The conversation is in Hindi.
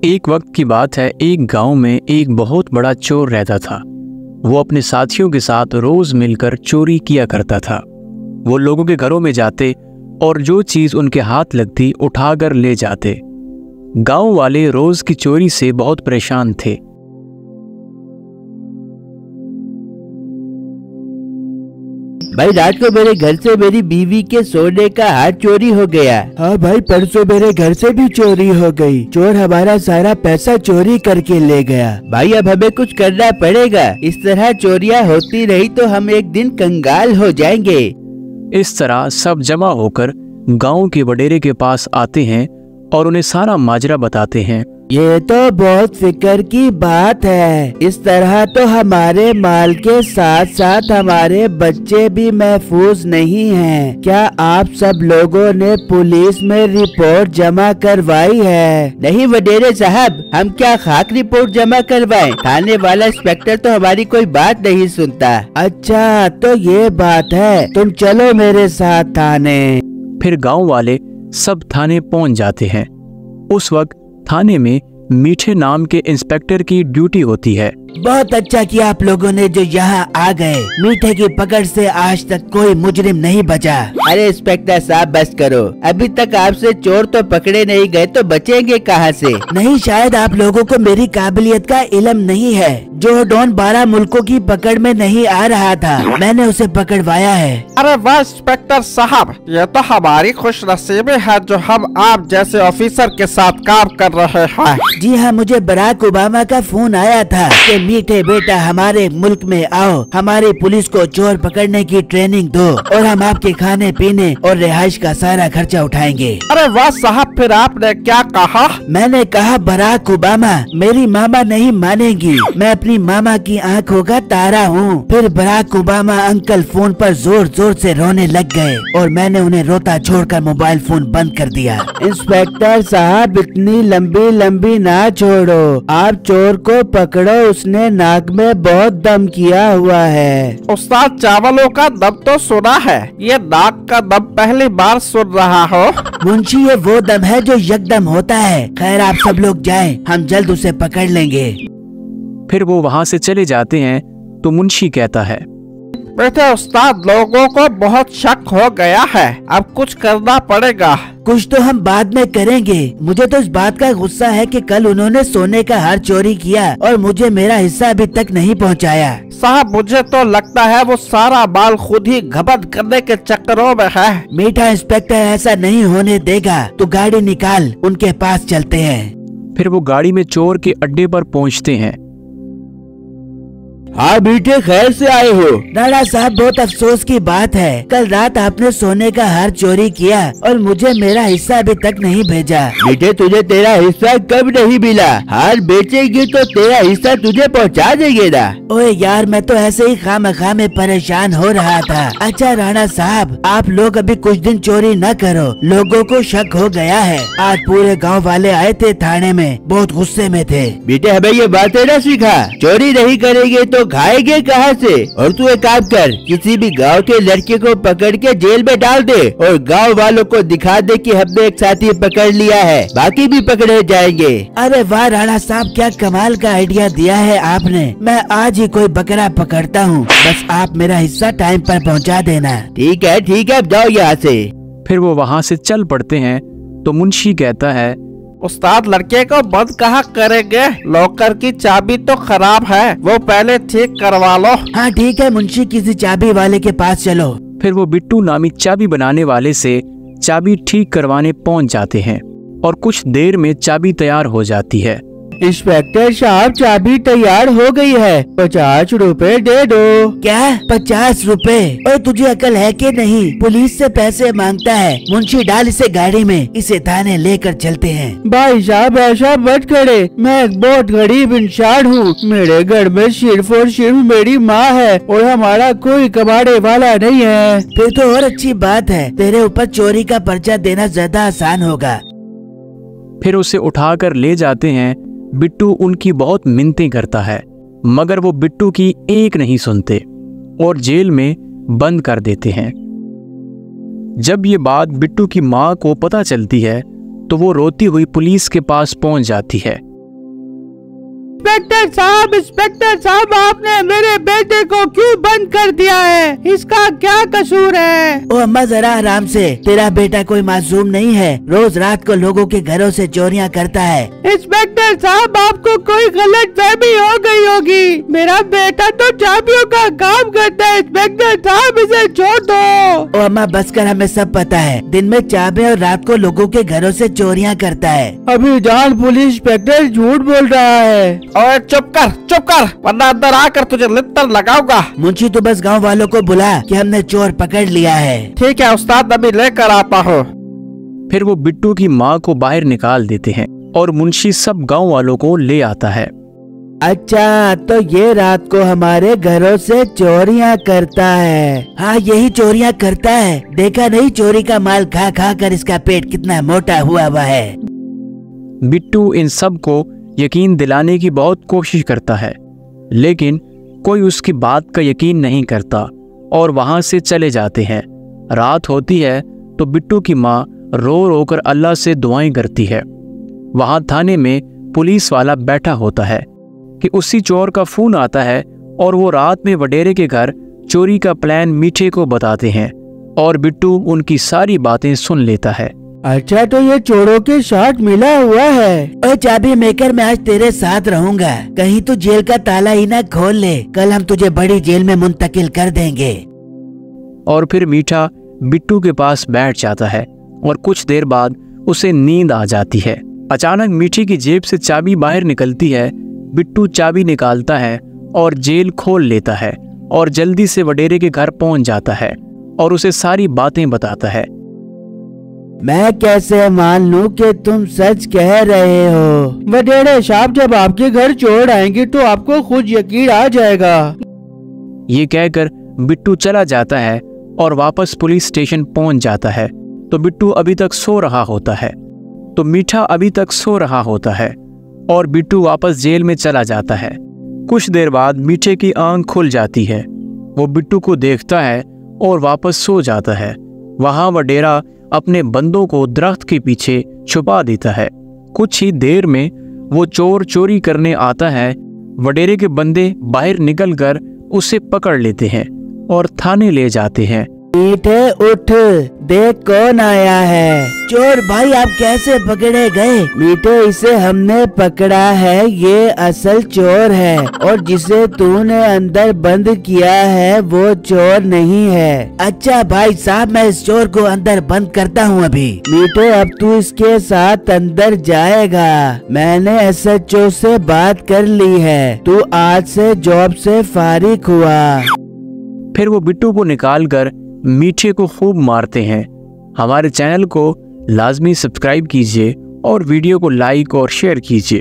एक वक्त की बात है, एक गांव में एक बहुत बड़ा चोर रहता था। वो अपने साथियों के साथ रोज मिलकर चोरी किया करता था। वो लोगों के घरों में जाते और जो चीज उनके हाथ लगती उठाकर ले जाते। गांव वाले रोज की चोरी से बहुत परेशान थे। भाई रात को मेरे घर से मेरी बीवी के सोने का हार चोरी हो गया। हाँ भाई, परसों मेरे घर से भी चोरी हो गई। चोर हमारा सारा पैसा चोरी करके ले गया। भाई अब हमें कुछ करना पड़ेगा। इस तरह चोरियां होती रही तो हम एक दिन कंगाल हो जाएंगे। इस तरह सब जमा होकर गांव के वडेरे के पास आते हैं और उन्हें सारा माजरा बताते हैं। ये तो बहुत फिक्र की बात है। इस तरह तो हमारे माल के साथ साथ हमारे बच्चे भी महफूज नहीं हैं। क्या आप सब लोगों ने पुलिस में रिपोर्ट जमा करवाई है? नहीं वडेरे साहब, हम क्या खाक रिपोर्ट जमा करवाएं? थाने वाला इंस्पेक्टर तो हमारी कोई बात नहीं सुनता। अच्छा तो ये बात है, तुम चलो मेरे साथ थाने। फिर गांव वाले सब थाने पहुंच जाते हैं। उस वक्त थाने में मीठे नाम के इंस्पेक्टर की ड्यूटी होती है। बहुत अच्छा किया आप लोगों ने जो यहाँ आ गए। मीठे की पकड़ से आज तक कोई मुजरिम नहीं बचा। अरे इंस्पेक्टर साहब बस करो, अभी तक आपसे चोर तो पकड़े नहीं गए तो बचेंगे कहाँ से? नहीं, शायद आप लोगों को मेरी काबिलियत का इल्म नहीं है। जो डॉन 12 मुल्कों की पकड़ में नहीं आ रहा था, मैंने उसे पकड़वाया है। अरे वाह इंस्पेक्टर साहब, ये तो हमारी खुशनसीबी है जो हम आप जैसे ऑफिसर के साथ काम कर रहे हैं। जी हाँ, मुझे बराक ओबामा का फोन आया था कि मीठे बेटा हमारे मुल्क में आओ, हमारी पुलिस को चोर पकड़ने की ट्रेनिंग दो और हम आपके खाने पीने और रिहाइश का सारा खर्चा उठाएंगे। अरे वाह साहब, फिर आपने क्या कहा? मैंने कहा बराक ओबामा मेरी मामा नहीं मानेगी, मैं अपनी मामा की आंखों का तारा हूँ। फिर बराक ओबामा अंकल फोन पर जोर जोर से रोने लग गए और मैंने उन्हें रोता छोड़कर मोबाइल फोन बंद कर दिया। इंस्पेक्टर साहब इतनी लंबी लंबी ना छोड़ो, आप चोर को पकड़ो, उसने नाक में बहुत दम किया हुआ है। उस्ताद चावलों का दम तो सुना है, ये नाक का दम पहली बार सुन रहा हो। मुंशी ये वो दम है जो यकदम होता है। खैर आप सब लोग जाएं, हम जल्द उसे पकड़ लेंगे। फिर वो वहाँ से चले जाते हैं तो मुंशी कहता है, बेटे उस्ताद लोगों को बहुत शक हो गया है, अब कुछ करना पड़ेगा। कुछ तो हम बाद में करेंगे। मुझे तो इस बात का गुस्सा है कि कल उन्होंने सोने का हार चोरी किया और मुझे मेरा हिस्सा अभी तक नहीं पहुंचाया। साहब मुझे तो लगता है वो सारा माल खुद ही घपट करने के चक्करों में है। मीठा इंस्पेक्टर ऐसा नहीं होने देगा, तो गाड़ी निकाल, उनके पास चलते हैं। फिर वो गाड़ी में चोर के अड्डे पर पहुंचते हैं। हाँ मीठे, खैर से आए हो? राणा साहब बहुत अफसोस की बात है, कल रात आपने सोने का हार चोरी किया और मुझे मेरा हिस्सा अभी तक नहीं भेजा। मीठे तुझे तेरा हिस्सा कब नहीं मिला? हार बेचेगी तो तेरा हिस्सा तुझे पहुँचा देंगे ना। ओए यार, मैं तो ऐसे ही खामखा में परेशान हो रहा था। अच्छा राणा साहब, आप लोग अभी कुछ दिन चोरी न करो, लोगों को शक हो गया है। आज पूरे गाँव वाले आए थे थाने में, बहुत गुस्से में थे। बेटे हमें ये बातें न सिखा, चोरी नहीं करेंगे तो खाएंगे कहाँ से? और तू एक काम कर, किसी भी गांव के लड़के को पकड़ के जेल में डाल दे और गांव वालों को दिखा दे कि हमने एक साथी पकड़ लिया है, बाकी भी पकड़े जाएंगे। अरे वाह राणा साहब, क्या कमाल का आइडिया दिया है आपने। मैं आज ही कोई बकरा पकड़ता हूँ, बस आप मेरा हिस्सा टाइम पर पहुँचा देना। ठीक है, अब जाओ यहाँ से। फिर वो वहाँ से चल पड़ते हैं तो मुंशी कहता है, उस्ताद लड़के को बंद कहाँ करेंगे? लॉकर की चाबी तो खराब है, वो पहले ठीक करवा लो। हाँ ठीक है मुंशी, किसी चाबी वाले के पास चलो। फिर वो बिट्टू नामी चाबी बनाने वाले से चाबी ठीक करवाने पहुंच जाते हैं और कुछ देर में चाबी तैयार हो जाती है। इंस्पेक्टर साहब चाबी तैयार हो गई है, 50 रुपए दे दो। क्या 50 रुपए? ओए तुझे अकल है कि नहीं? पुलिस से पैसे मांगता है। मुंशी डाल इसे गाड़ी में, इसे थाने लेकर चलते हैं। भाई साहब ऐसा मत करे, मैं एक बहुत गरीब इंसान हूँ। मेरे घर में सिर्फ और सिर्फ मेरी माँ है और हमारा कोई कमाने वाला नहीं है। फिर तो और अच्छी बात है, तेरे ऊपर चोरी का पर्चा देना ज्यादा आसान होगा। फिर उसे उठाकर ले जाते हैं। बिट्टू उनकी बहुत मिन्नतें करता है, मगर वो बिट्टू की एक नहीं सुनते और जेल में बंद कर देते हैं। जब ये बात बिट्टू की माँ को पता चलती है तो वो रोती हुई पुलिस के पास पहुंच जाती है। इंस्पेक्टर साहब आपने मेरे बेटे को क्यों बंद कर दिया है? इसका क्या कसूर है? ओ अम्मा जरा आराम से, तेरा बेटा कोई मासूम नहीं है, रोज रात को लोगों के घरों से चोरियां करता है। इंस्पेक्टर साहब आपको कोई गलतफहमी हो गई होगी, मेरा बेटा तो चाबियों का काम करता है। इंस्पेक्टर साहब इसे छोड़ दो। ओ अम्मा बस कर, हमें सब पता है, दिन में चाबी और रात को लोगों के घरों से चोरियां करता है। अभी जान पुलिस इंस्पेक्टर झूठ बोल रहा है। ओए चुप कर, वरना अंदर आकर तुझे लित्तर लगाऊंगा। मुंशी तो बस गांव वालों को बुला कि हमने चोर पकड़ लिया है। ठीक है उस्ताद, अभी लेकर आता हूँ। फिर वो बिट्टू की माँ को बाहर निकाल देते हैं और मुंशी सब गांव वालों को ले आता है। अच्छा, तो ये रात को हमारे घरों से चोरियां करता है। हाँ यही चोरियां करता है, देखा नहीं चोरी का माल खा खा कर इसका पेट कितना मोटा हुआ है। बिट्टू इन सब को यकीन दिलाने की बहुत कोशिश करता है, लेकिन कोई उसकी बात का यकीन नहीं करता और वहां से चले जाते हैं। रात होती है तो बिट्टू की माँ रो रो कर अल्लाह से दुआएं करती है। वहां थाने में पुलिस वाला बैठा होता है कि उसी चोर का फोन आता है और वो रात में वडेरे के घर चोरी का प्लान मीठे को बताते हैं और बिट्टू उनकी सारी बातें सुन लेता है। अच्छा, तो ये चोरों के साथ मिला हुआ है। ओए चाबी मेकर, मैं आज तेरे साथ रहूंगा, कहीं तू जेल का ताला ही ना खोल ले, कल हम तुझे बड़ी जेल में मुंतकिल कर देंगे। और फिर मीठा बिट्टू के पास बैठ जाता है और कुछ देर बाद उसे नींद आ जाती है। अचानक मीठी की जेब से चाबी बाहर निकलती है। बिट्टू चाबी निकालता है और जेल खोल लेता है और जल्दी से वडेरे के घर पहुंच जाता है और उसे सारी बातें बताता है। मैं कैसे मान लूं कि तुम सच कह रहे हो? वडेरे साहब, जब आपके घर चोर आएंगे तो आपको खुद यकीन आ जाएगा। ये कहकर बिट्टू चला जाता है और वापस पुलिस स्टेशन पहुंच जाता है तो बिट्टू अभी तक सो रहा होता है। तो मीठा अभी तक सो रहा होता है और बिट्टू वापस जेल में चला जाता है। कुछ देर बाद मीठे की आंख खुल जाती है। वो बिट्टू को देखता है और वापस सो जाता है। वहां वडेरा अपने बंदों को दरख्त के पीछे छुपा देता है। कुछ ही देर में वो चोर चोरी करने आता है। वडेरे के बंदे बाहर निकलकर उसे पकड़ लेते हैं और थाने ले जाते हैं। मीठे उठ, देख कौन आया है। चोर भाई आप कैसे पकड़े गए? मीठे, इसे हमने पकड़ा है, ये असल चोर है और जिसे तूने अंदर बंद किया है वो चोर नहीं है। अच्छा भाई साहब, मैं इस चोर को अंदर बंद करता हूँ अभी। मीठे, अब तू इसके साथ अंदर जाएगा, मैंने SHO से बात कर ली है, तू आज से जॉब से फारिग हुआ। फिर वो बिट्टू को निकालकर मीठे को खूब मारते हैं। हमारे चैनल को लाजमी सब्सक्राइब कीजिए और वीडियो को लाइक और शेयर कीजिए।